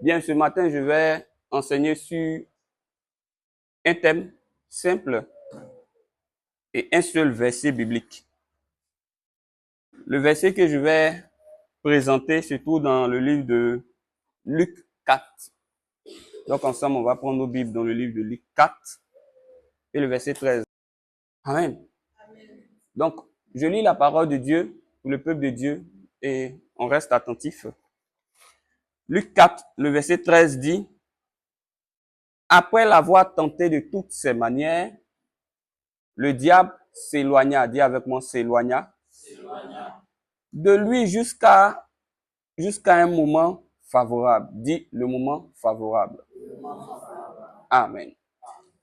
Bien, ce matin, je vais enseigner sur un thème simple et un seul verset biblique. Le verset que je vais présenter se trouve dans le livre de Luc 4. Donc, ensemble, on va prendre nos Bibles dans le livre de Luc 4 et le verset 13. Amen. Donc, je lis la parole de Dieu pour le peuple de Dieu et on reste attentif. Luc 4, le verset 13 dit: Après l'avoir tenté de toutes ses manières, le diable s'éloigna, dis avec moi, s'éloigna, de lui jusqu'à un moment favorable. Dis le moment favorable. Amen.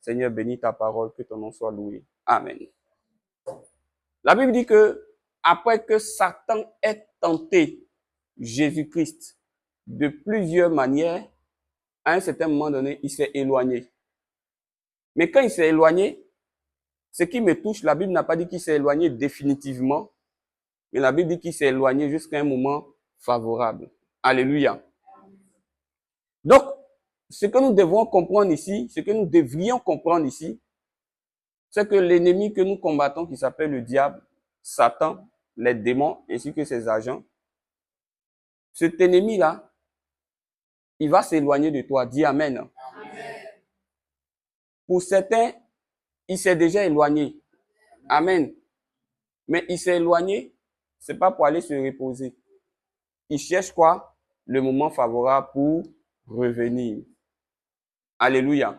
Seigneur, bénis ta parole, que ton nom soit loué. Amen. La Bible dit que après que Satan ait tenté Jésus-Christ de plusieurs manières, à un certain moment donné, il s'est éloigné. Mais quand il s'est éloigné, ce qui me touche, la Bible n'a pas dit qu'il s'est éloigné définitivement, mais la Bible dit qu'il s'est éloigné jusqu'à un moment favorable. Alléluia. Donc, ce que nous devons comprendre ici, ce que nous devrions comprendre ici, c'est que l'ennemi que nous combattons, qui s'appelle le diable, Satan, les démons, ainsi que ses agents, cet ennemi-là, il va s'éloigner de toi. Dis Amen. Amen. Pour certains, il s'est déjà éloigné. Amen. Mais il s'est éloigné, c'est pas pour aller se reposer. Il cherche quoi? Le moment favorable pour revenir. Alléluia.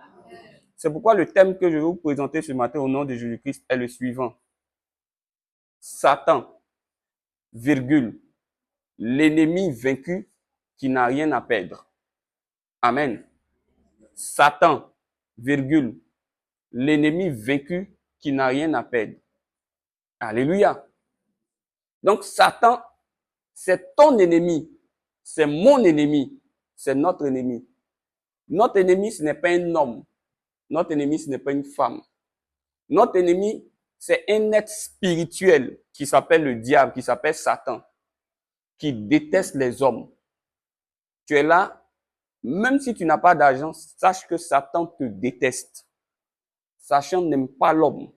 C'est pourquoi le thème que je vais vous présenter ce matin au nom de Jésus-Christ est le suivant. Satan, virgule, l'ennemi vaincu qui n'a rien à perdre. Amen. Satan, virgule, l'ennemi vaincu qui n'a rien à perdre. Alléluia. Donc Satan, c'est ton ennemi, c'est mon ennemi, c'est notre ennemi. Notre ennemi, ce n'est pas un homme. Notre ennemi, ce n'est pas une femme. Notre ennemi, c'est un être spirituel qui s'appelle le diable, qui s'appelle Satan, qui déteste les hommes. Tu es là, même si tu n'as pas d'argent, sache que Satan te déteste. Satan n'aime pas l'homme.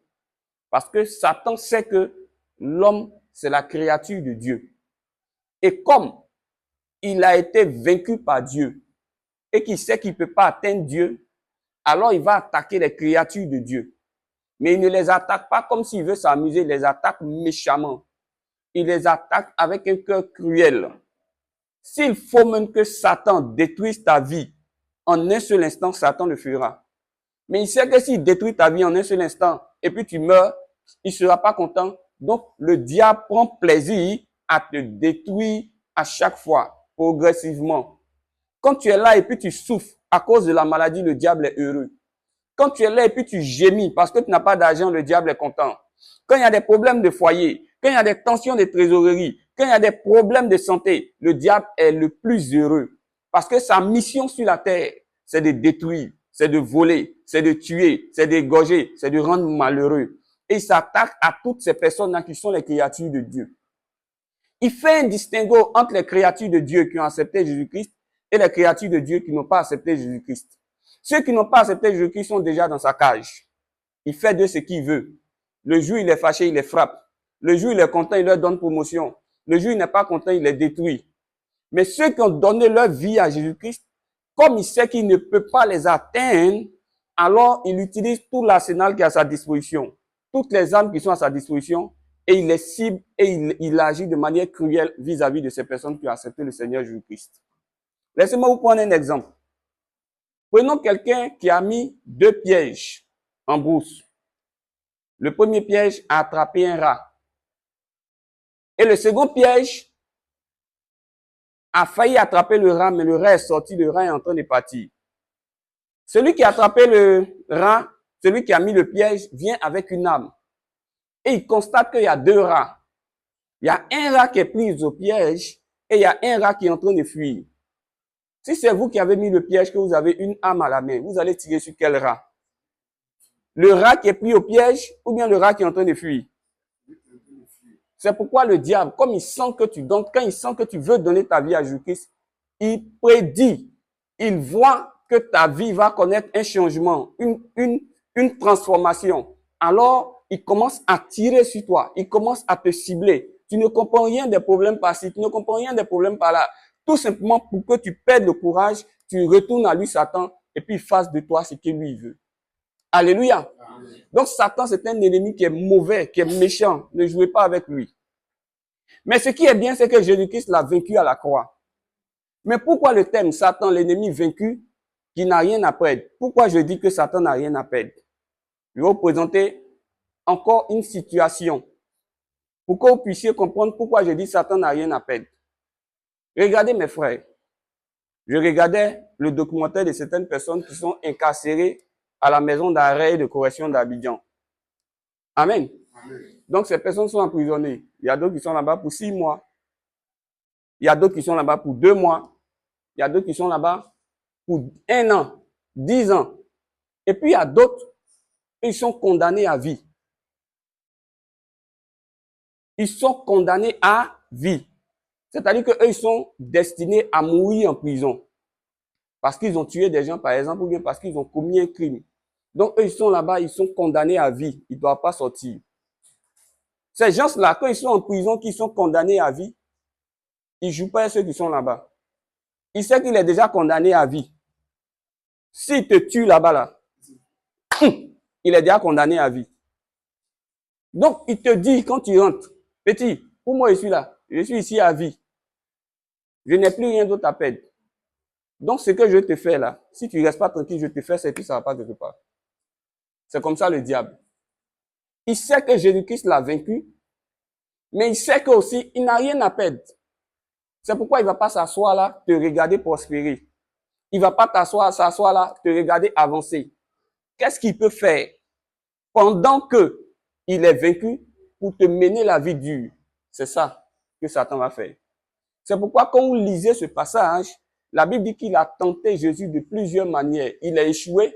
Parce que Satan sait que l'homme, c'est la créature de Dieu. Et comme il a été vaincu par Dieu et qu'il sait qu'il ne peut pas atteindre Dieu, alors il va attaquer les créatures de Dieu. Mais il ne les attaque pas comme s'il veut s'amuser, il les attaque méchamment. Il les attaque avec un cœur cruel. S'il faut même que Satan détruise ta vie, en un seul instant, Satan le fera. Mais il sait que s'il détruit ta vie en un seul instant, et puis tu meurs, il ne sera pas content. Donc, le diable prend plaisir à te détruire à chaque fois, progressivement. Quand tu es là et puis tu souffres à cause de la maladie, le diable est heureux. Quand tu es là et puis tu gémis parce que tu n'as pas d'argent, le diable est content. Quand il y a des problèmes de foyer, quand il y a des tensions de trésorerie, quand il y a des problèmes de santé, le diable est le plus heureux. Parce que sa mission sur la terre, c'est de détruire, c'est de voler, c'est de tuer, c'est d'égorger, c'est de rendre malheureux. Et il s'attaque à toutes ces personnes-là qui sont les créatures de Dieu. Il fait un distinguo entre les créatures de Dieu qui ont accepté Jésus-Christ et les créatures de Dieu qui n'ont pas accepté Jésus-Christ. Ceux qui n'ont pas accepté Jésus-Christ sont déjà dans sa cage. Il fait de ce qu'il veut. Le jour il est fâché, il les frappe. Le jour il est content, il leur donne promotion. Le jour il n'est pas content, il les détruit. Mais ceux qui ont donné leur vie à Jésus-Christ, comme il sait qu'il ne peut pas les atteindre, alors il utilise tout l'arsenal qui est à sa disposition, toutes les armes qui sont à sa disposition, et il les cible et il agit de manière cruelle vis-à-vis de ces personnes qui ont accepté le Seigneur Jésus-Christ. Laissez-moi vous prendre un exemple. Prenons quelqu'un qui a mis 2 pièges en brousse. Le premier piège a attrapé un rat. Et le second piège a failli attraper le rat, mais le rat est sorti, le rat est en train de partir. Celui qui a attrapé le rat, celui qui a mis le piège, vient avec une arme. Et il constate qu'il y a 2 rats. Il y a un rat qui est pris au piège et il y a un rat qui est en train de fuir. Si c'est vous qui avez mis le piège, que vous avez une arme à la main, vous allez tirer sur quel rat? Le rat qui est pris au piège ou bien le rat qui est en train de fuir? C'est pourquoi le diable, comme il sent que tu donnes, quand il sent que tu veux donner ta vie à Jésus-Christ, il prédit il voit que ta vie va connaître un changement, une transformation, alors il commence à tirer sur toi, il commence à te cibler. Tu ne comprends rien des problèmes par-ci, tu ne comprends rien des problèmes par-là. Tout simplement pour que tu perdes le courage, tu retournes à lui, Satan, et puis il fasse de toi ce qu'il lui veut. Alléluia. Amen. Donc Satan, c'est un ennemi qui est mauvais, qui est méchant. Ne jouez pas avec lui. Mais ce qui est bien, c'est que Jésus-Christ l'a vaincu à la croix. Mais pourquoi le thème Satan, l'ennemi vaincu, qui n'a rien à perdre? Pourquoi je dis que Satan n'a rien à perdre? Je vais vous présenter encore une situation pour que vous puissiez comprendre pourquoi je dis Satan n'a rien à perdre. Regardez mes frères, je regardais le documentaire de certaines personnes qui sont incarcérées à la maison d'arrêt et de correction d'Abidjan. Amen. Amen. Donc ces personnes sont emprisonnées. Il y a d'autres qui sont là-bas pour 6 mois. Il y a d'autres qui sont là-bas pour 2 mois. Il y a d'autres qui sont là-bas pour 1 an, 10 ans. Et puis il y a d'autres, ils sont condamnés à vie. Ils sont condamnés à vie. C'est-à-dire qu'eux, ils sont destinés à mourir en prison. Parce qu'ils ont tué des gens, par exemple, ou bien parce qu'ils ont commis un crime. Donc, eux, ils sont là-bas, ils sont condamnés à vie. Ils ne doivent pas sortir. Ces gens-là, quand ils sont en prison, qu'ils sont condamnés à vie, ils ne jouent pas à ceux qui sont là-bas. Ils savent qu'il est déjà condamné à vie. S'il te tue là-bas, là, il est déjà condamné à vie. Donc, il te dit, quand tu rentres, petit, pour moi, je suis là. Je suis ici à vie. Je n'ai plus rien d'autre à perdre. Donc, ce que je te fais là, si tu ne restes pas tranquille, je te fais ça et puis ça ne va pas quelque part. C'est comme ça le diable. Il sait que Jésus-Christ l'a vaincu, mais il sait qu'aussi, il n'a rien à perdre. C'est pourquoi il ne va pas s'asseoir là, te regarder prospérer. Il ne va pas s'asseoir là, te regarder avancer. Qu'est-ce qu'il peut faire pendant que il est vaincu pour te mener la vie dure? C'est ça que Satan va faire. C'est pourquoi quand vous lisez ce passage, la Bible dit qu'il a tenté Jésus de plusieurs manières. Il a échoué,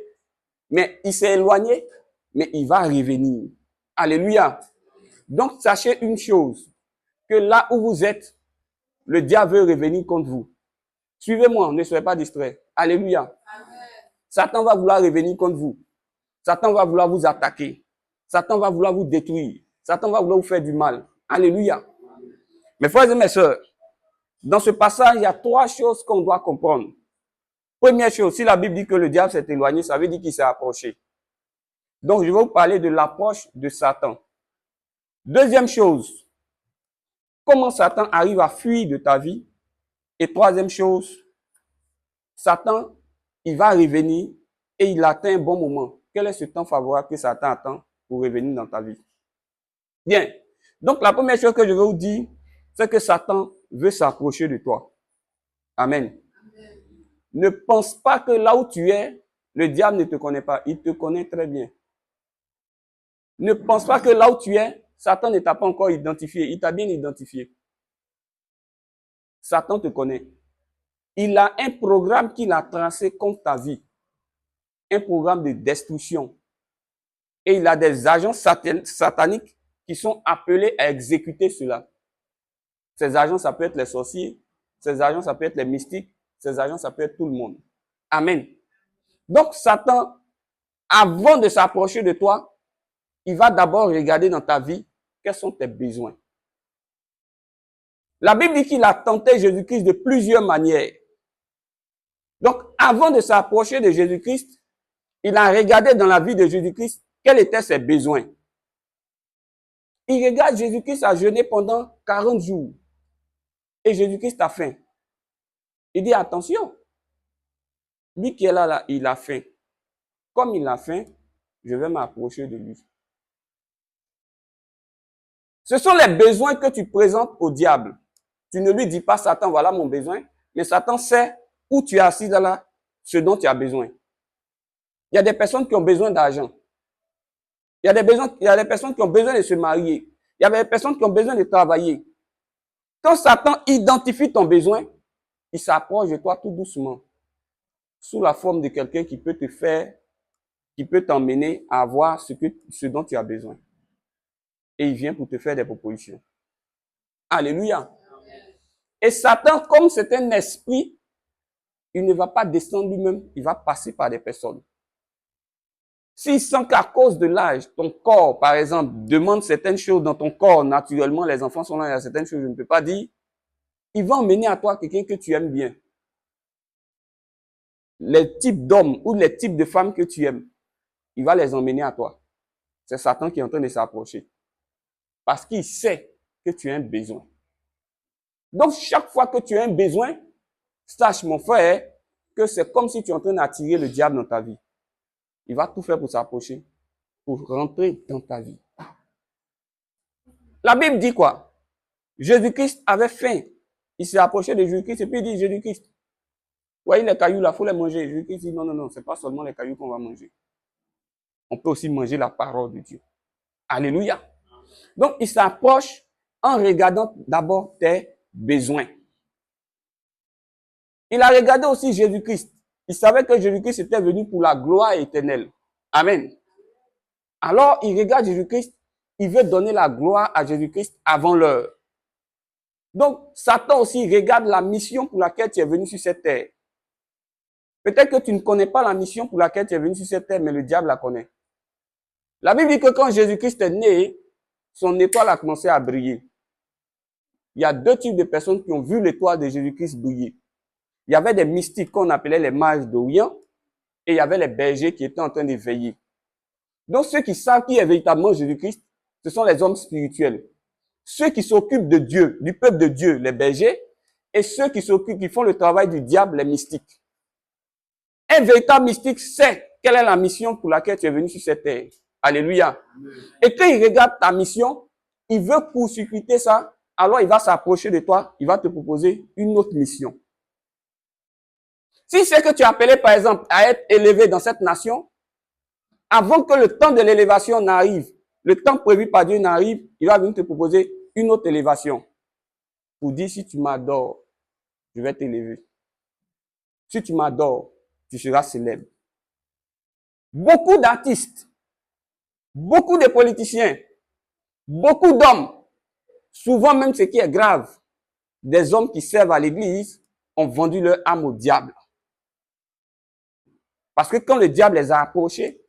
mais il s'est éloigné, mais il va revenir. Alléluia. Donc, sachez une chose, que là où vous êtes, le diable veut revenir contre vous. Suivez-moi, ne soyez pas distraits. Alléluia. Amen. Satan va vouloir revenir contre vous. Satan va vouloir vous attaquer. Satan va vouloir vous détruire. Satan va vouloir vous faire du mal. Alléluia. Mes frères et mes sœurs, dans ce passage, il y a 3 choses qu'on doit comprendre. Première chose, si la Bible dit que le diable s'est éloigné, ça veut dire qu'il s'est approché. Donc, je vais vous parler de l'approche de Satan. Deuxième chose, comment Satan arrive à fuir de ta vie. Et troisième chose, Satan, il va revenir et il atteint un bon moment. Quel est ce temps favorable que Satan attend pour revenir dans ta vie? Bien. Donc, la première chose que je vais vous dire, c'est que Satan veut s'approcher de toi. Amen. Amen. Ne pense pas que là où tu es, le diable ne te connaît pas. Il te connaît très bien. Ne pense pas que là où tu es, Satan ne t'a pas encore identifié. Il t'a bien identifié. Satan te connaît. Il a un programme qu'il a tracé contre ta vie. Un programme de destruction. Et il a des agents sataniques qui sont appelés à exécuter cela. Ces agents, ça peut être les sorciers. Ces agents, ça peut être les mystiques. Ces agents, ça peut être tout le monde. Amen. Donc, Satan, avant de s'approcher de toi, il va d'abord regarder dans ta vie quels sont tes besoins. La Bible dit qu'il a tenté Jésus-Christ de plusieurs manières. Donc, avant de s'approcher de Jésus-Christ, il a regardé dans la vie de Jésus-Christ quels étaient ses besoins. Il regarde Jésus-Christ a jeûné pendant 40 jours. Et Jésus-Christ a faim. Il dit, attention, lui qui est là, il a faim. Comme il a faim, je vais m'approcher de lui. Ce sont les besoins que tu présentes au diable. Tu ne lui dis pas, Satan, voilà mon besoin. Mais Satan sait où tu es assis là, ce dont tu as besoin. Il y a des personnes qui ont besoin d'argent. Il y a des personnes qui ont besoin de se marier. Il y a des personnes qui ont besoin de travailler. Quand Satan identifie ton besoin, il s'approche de toi tout doucement, sous la forme de quelqu'un qui peut te faire, qui peut t'emmener à avoir ce dont tu as besoin. Et il vient pour te faire des propositions. Alléluia. Et Satan, comme c'est un esprit, il ne va pas descendre lui-même, il va passer par des personnes. S'il sent qu'à cause de l'âge, ton corps, par exemple, demande certaines choses dans ton corps, naturellement, les enfants sont là, il y a certaines choses que je ne peux pas dire, il va emmener à toi quelqu'un que tu aimes bien. Les types d'hommes ou les types de femmes que tu aimes, il va les emmener à toi. C'est Satan qui est en train de s'approcher. Parce qu'il sait que tu as un besoin. Donc, chaque fois que tu as un besoin, sache, mon frère, que c'est comme si tu es en train d'attirer le diable dans ta vie. Il va tout faire pour s'approcher, pour rentrer dans ta vie. La Bible dit quoi? Jésus-Christ avait faim. Il s'est approché de Jésus-Christ et puis il dit, Jésus-Christ, voyez les cailloux là, il faut les manger. Jésus-Christ dit, non, non, non, c'est pas seulement les cailloux qu'on va manger. On peut aussi manger la parole de Dieu. Alléluia. Donc, il s'approche en regardant d'abord tes besoins. Il a regardé aussi Jésus-Christ. Il savait que Jésus-Christ était venu pour la gloire éternelle. Amen. Alors, il regarde Jésus-Christ. Il veut donner la gloire à Jésus-Christ avant l'heure. Donc, Satan aussi regarde la mission pour laquelle tu es venu sur cette terre. Peut-être que tu ne connais pas la mission pour laquelle tu es venu sur cette terre, mais le diable la connaît. La Bible dit que quand Jésus-Christ est né, son étoile a commencé à briller. Il y a deux types de personnes qui ont vu l'étoile de Jésus-Christ briller. Il y avait des mystiques qu'on appelait les mages d'Orient et il y avait les bergers qui étaient en train de veiller. Donc ceux qui savent qui est véritablement Jésus-Christ, ce sont les hommes spirituels. Ceux qui s'occupent de Dieu, du peuple de Dieu, les bergers, et ceux qui font le travail du diable, les mystiques. Un véritable mystique sait quelle est la mission pour laquelle tu es venu sur cette terre. Alléluia. Et quand il regarde ta mission, il veut poursuivre ça, alors il va s'approcher de toi, il va te proposer une autre mission. Si c'est que tu es appelé, par exemple, à être élevé dans cette nation, avant que le temps de l'élévation n'arrive, le temps prévu par Dieu n'arrive, il va venir te proposer une autre élévation. Pour dire, si tu m'adores, je vais t'élever. Si tu m'adores, tu seras célèbre. Beaucoup d'artistes, beaucoup de politiciens, beaucoup d'hommes, souvent même ce qui est grave, des hommes qui servent à l'église, ont vendu leur âme au diable. Parce que quand le diable les a approchés,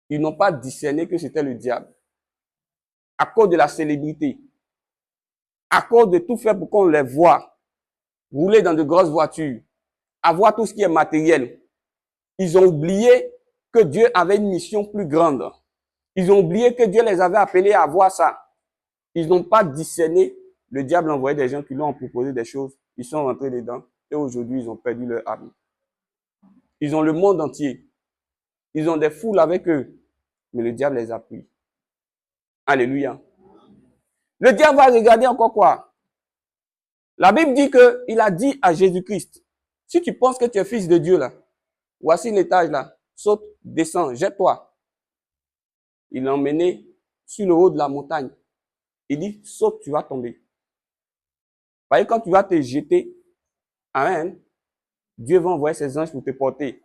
ils n'ont pas discerné que c'était le diable. À cause de la célébrité, à cause de tout faire pour qu'on les voie, rouler dans de grosses voitures, avoir tout ce qui est matériel, ils ont oublié que Dieu avait une mission plus grande. Ils ont oublié que Dieu les avait appelés à voir ça. Ils n'ont pas discerné. Le diable envoyait des gens qui lui ont proposé des choses. Ils sont rentrés dedans et aujourd'hui, ils ont perdu leur âme. Ils ont le monde entier. Ils ont des foules avec eux. Mais le diable les a pris. Alléluia. Le diable va regarder encore quoi? La Bible dit qu'il a dit à Jésus-Christ, si tu penses que tu es fils de Dieu là, voici l'étage là, saute, descends, jette-toi. Il l'a emmené sur le haut de la montagne. Il dit, saute, tu vas tomber. Vous voyez, quand tu vas te jeter, amen, Dieu va envoyer ses anges pour te porter.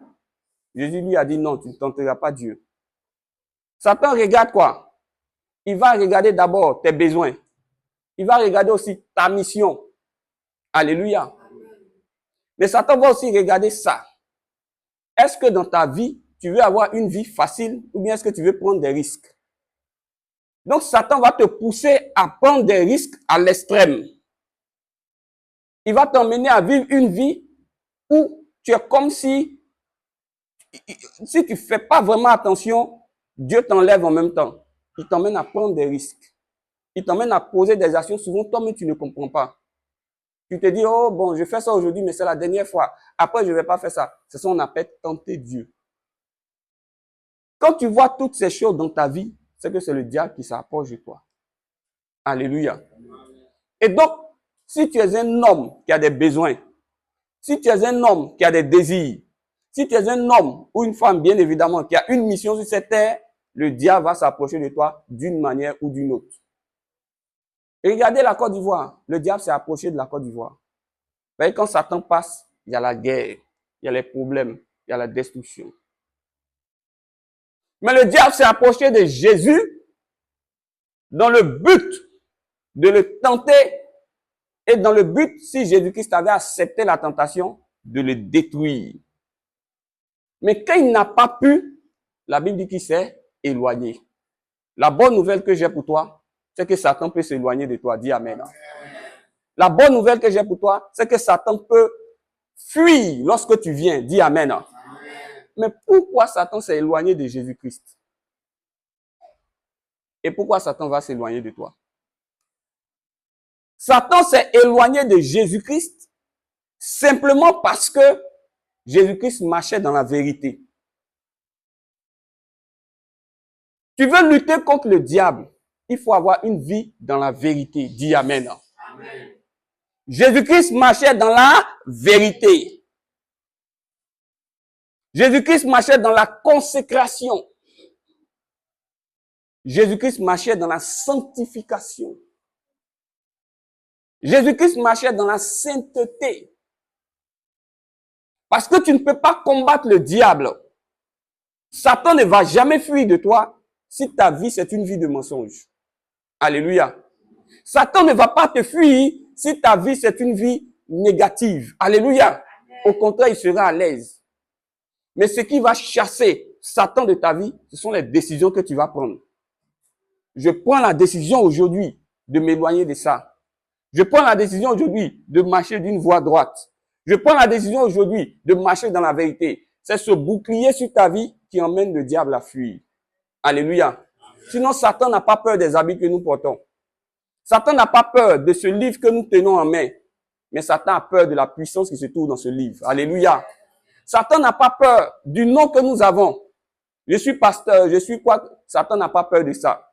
Jésus lui a dit, non, tu ne tenteras pas Dieu. Satan regarde quoi? Il va regarder d'abord tes besoins. Il va regarder aussi ta mission. Alléluia. Mais Satan va aussi regarder ça. Est-ce que dans ta vie, tu veux avoir une vie facile ou bien est-ce que tu veux prendre des risques? Donc Satan va te pousser à prendre des risques à l'extrême. Il va t'emmener à vivre une vie où tu es comme si tu ne fais pas vraiment attention, Dieu t'enlève en même temps. Il t'emmène à prendre des risques. Il t'emmène à poser des actions, souvent toi-même tu ne comprends pas. Tu te dis, oh bon, je fais ça aujourd'hui, mais c'est la dernière fois. Après, je ne vais pas faire ça. C'est ça qu'on appelle tenter Dieu. Quand tu vois toutes ces choses dans ta vie, c'est que c'est le diable qui s'approche de toi. Alléluia. Et donc, si tu es un homme qui a des besoins, si tu es un homme qui a des désirs, si tu es un homme ou une femme, bien évidemment, qui a une mission sur cette terre, le diable va s'approcher de toi d'une manière ou d'une autre. Et regardez la Côte d'Ivoire. Le diable s'est approché de la Côte d'Ivoire. Vous voyez, quand Satan passe, il y a la guerre, il y a les problèmes, il y a la destruction. Mais le diable s'est approché de Jésus dans le but de le tenter et dans le but, si Jésus-Christ avait accepté la tentation, de le détruire. Mais quand il n'a pas pu, la Bible dit qu'il s'est éloigné. La bonne nouvelle que j'ai pour toi, c'est que Satan peut s'éloigner de toi. Dis Amen. La bonne nouvelle que j'ai pour toi, c'est que Satan peut fuir lorsque tu viens. Dis Amen. Mais pourquoi Satan s'est éloigné de Jésus-Christ? Et pourquoi Satan va s'éloigner de toi? Satan s'est éloigné de Jésus-Christ simplement parce que Jésus-Christ marchait dans la vérité. Tu veux lutter contre le diable, il faut avoir une vie dans la vérité. Dis Amen. Amen. Jésus-Christ marchait dans la vérité. Jésus-Christ marchait dans la consécration. Jésus-Christ marchait dans la sanctification. Jésus-Christ marchait dans la sainteté. Parce que tu ne peux pas combattre le diable. Satan ne va jamais fuir de toi si ta vie c'est une vie de mensonge. Alléluia. Satan ne va pas te fuir si ta vie c'est une vie négative. Alléluia. Au contraire, il sera à l'aise. Mais ce qui va chasser Satan de ta vie, ce sont les décisions que tu vas prendre. Je prends la décision aujourd'hui de m'éloigner de ça. Je prends la décision aujourd'hui de marcher d'une voie droite. Je prends la décision aujourd'hui de marcher dans la vérité. C'est ce bouclier sur ta vie qui emmène le diable à fuir. Alléluia. Sinon, Satan n'a pas peur des habits que nous portons. Satan n'a pas peur de ce livre que nous tenons en main. Mais Satan a peur de la puissance qui se trouve dans ce livre. Alléluia. Satan n'a pas peur du nom que nous avons. Je suis pasteur, je suis quoi? Satan n'a pas peur de ça.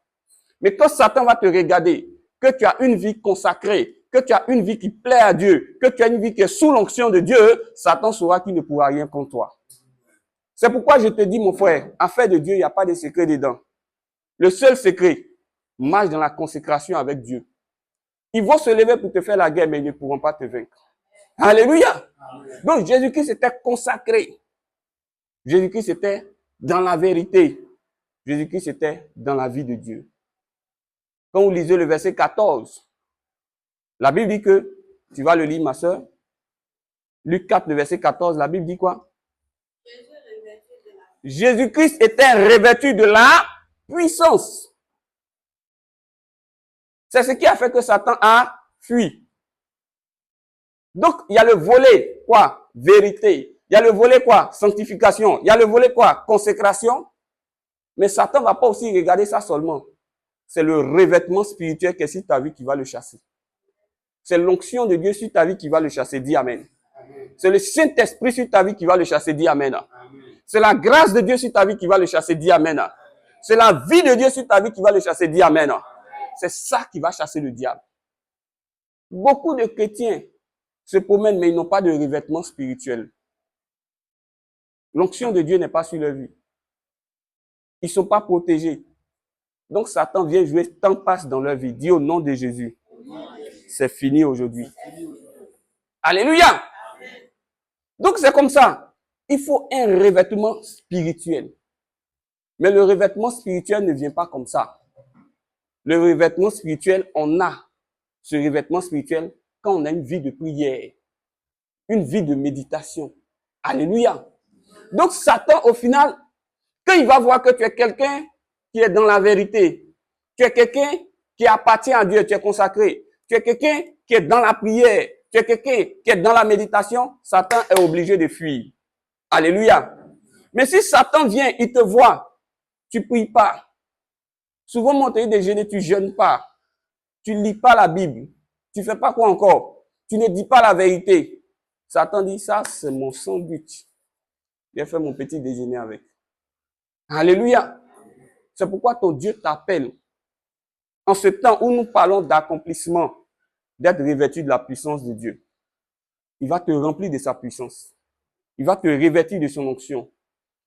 Mais quand Satan va te regarder, que tu as une vie consacrée, que tu as une vie qui plaît à Dieu, que tu as une vie qui est sous l'onction de Dieu, Satan saura qu'il ne pourra rien contre toi. C'est pourquoi je te dis, mon frère, affaire de Dieu, il n'y a pas de secret dedans. Le seul secret, marche dans la consécration avec Dieu. Ils vont se lever pour te faire la guerre, mais ils ne pourront pas te vaincre. Alléluia. Donc Jésus-Christ était consacré. Jésus-Christ était dans la vérité. Jésus-Christ était dans la vie de Dieu. Quand vous lisez le verset 14, la Bible dit que, tu vas le lire ma soeur, Luc 4, le verset 14, la Bible dit quoi? Jésus-Christ était revêtu de la puissance. C'est ce qui a fait que Satan a fui. Donc, il y a le volet, quoi? Vérité. Il y a le volet, quoi? Sanctification. Il y a le volet, quoi? Consécration. Mais Satan ne va pas aussi regarder ça seulement. C'est le revêtement spirituel qui est sur ta vie qui va le chasser. C'est l'onction de Dieu sur ta vie qui va le chasser. Dis Amen. C'est le Saint-Esprit sur ta vie qui va le chasser. Dis Amen. C'est la grâce de Dieu sur ta vie qui va le chasser. Dis Amen. C'est la vie de Dieu sur ta vie qui va le chasser. Dis Amen. C'est ça qui va chasser le diable. Beaucoup de chrétiens se promènent, mais ils n'ont pas de revêtement spirituel. L'onction de Dieu n'est pas sur leur vie. Ils ne sont pas protégés. Donc Satan vient jouer, temps passe dans leur vie. Dis au nom de Jésus. C'est fini aujourd'hui. Alléluia. Donc c'est comme ça. Il faut un revêtement spirituel. Mais le revêtement spirituel ne vient pas comme ça. Le revêtement spirituel, on a ce revêtement spirituel quand on a une vie de prière, une vie de méditation. Alléluia. Donc Satan, au final, quand il va voir que tu es quelqu'un qui est dans la vérité, tu es quelqu'un qui appartient à Dieu, tu es consacré, tu es quelqu'un qui est dans la prière, tu es quelqu'un qui est dans la méditation, Satan est obligé de fuir. Alléluia. Mais si Satan vient, il te voit, tu pries pas. Souvent, mon pays de jeûner, tu jeûnes pas. Tu lis pas la Bible. Tu fais pas quoi encore? Tu ne dis pas la vérité. Satan dit, ça, c'est mon sandwich. Viens faire mon petit déjeuner avec. Alléluia. C'est pourquoi ton Dieu t'appelle. En ce temps où nous parlons d'accomplissement, d'être revêtu de la puissance de Dieu, il va te remplir de sa puissance. Il va te revêtir de son onction.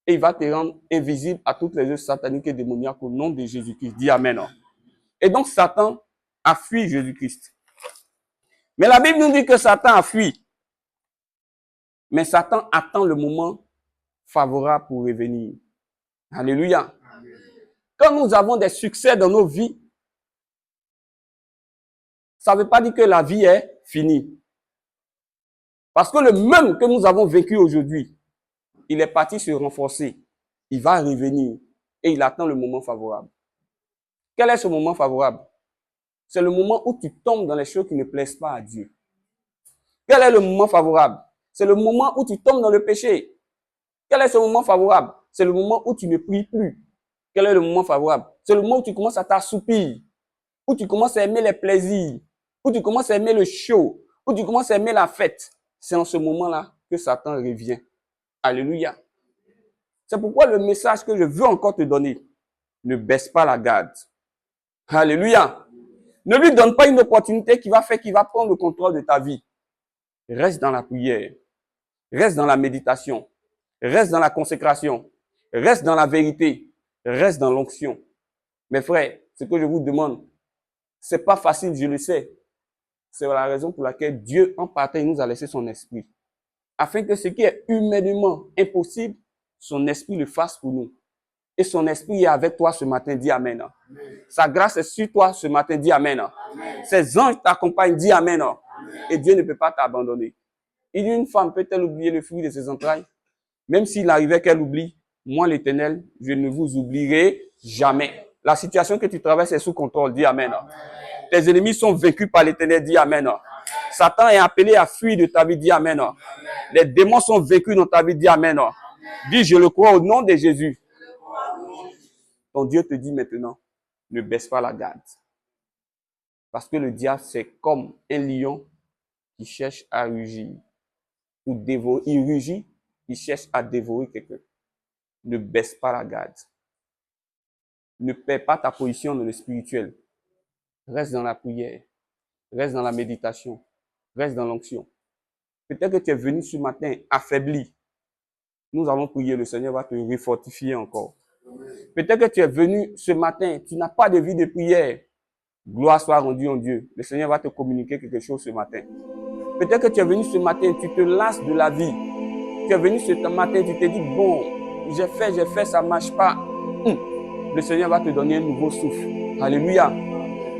Et il va te rendre invisible à toutes les œuvres sataniques et démoniaques au nom de Jésus-Christ. Dis Amen. Et donc Satan a fui Jésus-Christ. Mais la Bible nous dit que Satan a fui. Mais Satan attend le moment favorable pour revenir. Alléluia. Quand nous avons des succès dans nos vies, ça ne veut pas dire que la vie est finie. Parce que le même que nous avons vécu aujourd'hui, il est parti se renforcer. Il va revenir et il attend le moment favorable. Quel est ce moment favorable? C'est le moment où tu tombes dans les choses qui ne plaisent pas à Dieu. Quel est le moment favorable? C'est le moment où tu tombes dans le péché. Quel est ce moment favorable? C'est le moment où tu ne pries plus. Quel est le moment favorable? C'est le moment où tu commences à t'assoupir, où tu commences à aimer les plaisirs, où tu commences à aimer le show, où tu commences à aimer la fête. C'est en ce moment-là que Satan revient. Alléluia. C'est pourquoi le message que je veux encore te donner, ne baisse pas la garde. Alléluia. Ne lui donne pas une opportunité qui va faire qu'il va prendre le contrôle de ta vie. Reste dans la prière. Reste dans la méditation. Reste dans la consécration. Reste dans la vérité. Reste dans l'onction. Mes frères, ce que je vous demande, c'est pas facile, je le sais. C'est la raison pour laquelle Dieu, en partant, il nous a laissé son esprit. Afin que ce qui est humainement impossible, son esprit le fasse pour nous. Et son esprit est avec toi ce matin, dis Amen. Sa grâce est sur toi ce matin, dis Amen. Ses anges t'accompagnent, dis Amen. Et Dieu ne peut pas t'abandonner. Il dit, une femme peut-elle oublier le fruit de ses entrailles? Même s'il arrivait qu'elle oublie, moi l'Éternel, je ne vous oublierai jamais. La situation que tu traverses est sous contrôle, dis Amen. Tes ennemis sont vaincus par l'Éternel, dis Amen. Satan est appelé à fuir de ta vie, dis Amen. Les démons sont vaincus dans ta vie, dis Amen. Dis, je le crois au nom de Jésus. Ton Dieu te dit maintenant, ne baisse pas la garde. Parce que le diable, c'est comme un lion qui cherche à rugir. Ou dévorer. Il rugit, il cherche à dévorer quelqu'un. Ne baisse pas la garde. Ne perds pas ta position dans le spirituel. Reste dans la prière. Reste dans la méditation. Reste dans l'onction. Peut-être que tu es venu ce matin affaibli. Nous allons prier, le Seigneur va te refortifier encore. Peut-être que tu es venu ce matin, tu n'as pas de vie de prière. Gloire soit rendue en Dieu. Le Seigneur va te communiquer quelque chose ce matin. Peut-être que tu es venu ce matin, tu te lasses de la vie. Tu es venu ce matin, tu te dis, bon, j'ai fait, ça ne marche pas. Le Seigneur va te donner un nouveau souffle. Alléluia.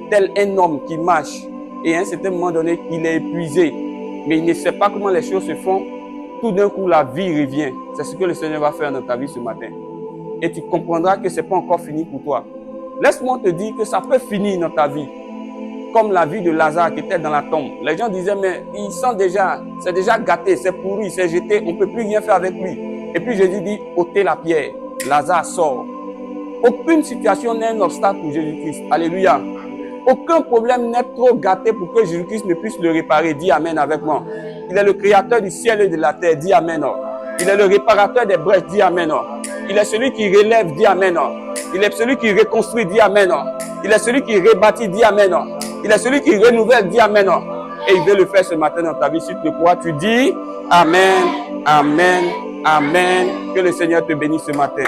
Tel un homme qui marche et à un certain moment donné, il est épuisé, mais il ne sait pas comment les choses se font. Tout d'un coup, la vie revient. C'est ce que le Seigneur va faire dans ta vie ce matin. Et tu comprendras que ce n'est pas encore fini pour toi. Laisse-moi te dire que ça peut finir dans ta vie. Comme la vie de Lazare qui était dans la tombe. Les gens disaient, mais il sent déjà, c'est déjà gâté, c'est pourri, c'est jeté, on ne peut plus rien faire avec lui. Et puis Jésus dit, ôtez la pierre. Lazare sort. Aucune situation n'est un obstacle pour Jésus-Christ. Alléluia. Aucun problème n'est trop gâté pour que Jésus-Christ ne puisse le réparer. Dis Amen avec moi. Il est le créateur du ciel et de la terre. Dis Amen. Il est le réparateur des brèches. Dis Amen. Il est celui qui relève. Dis Amen. Il est celui qui reconstruit. Dis Amen. Il est celui qui rebâtit. Dis Amen. Il est celui qui renouvelle. Dis Amen. Et il veut le faire ce matin dans ta vie. Si tu le crois, tu dis Amen, Amen, Amen. Que le Seigneur te bénisse ce matin.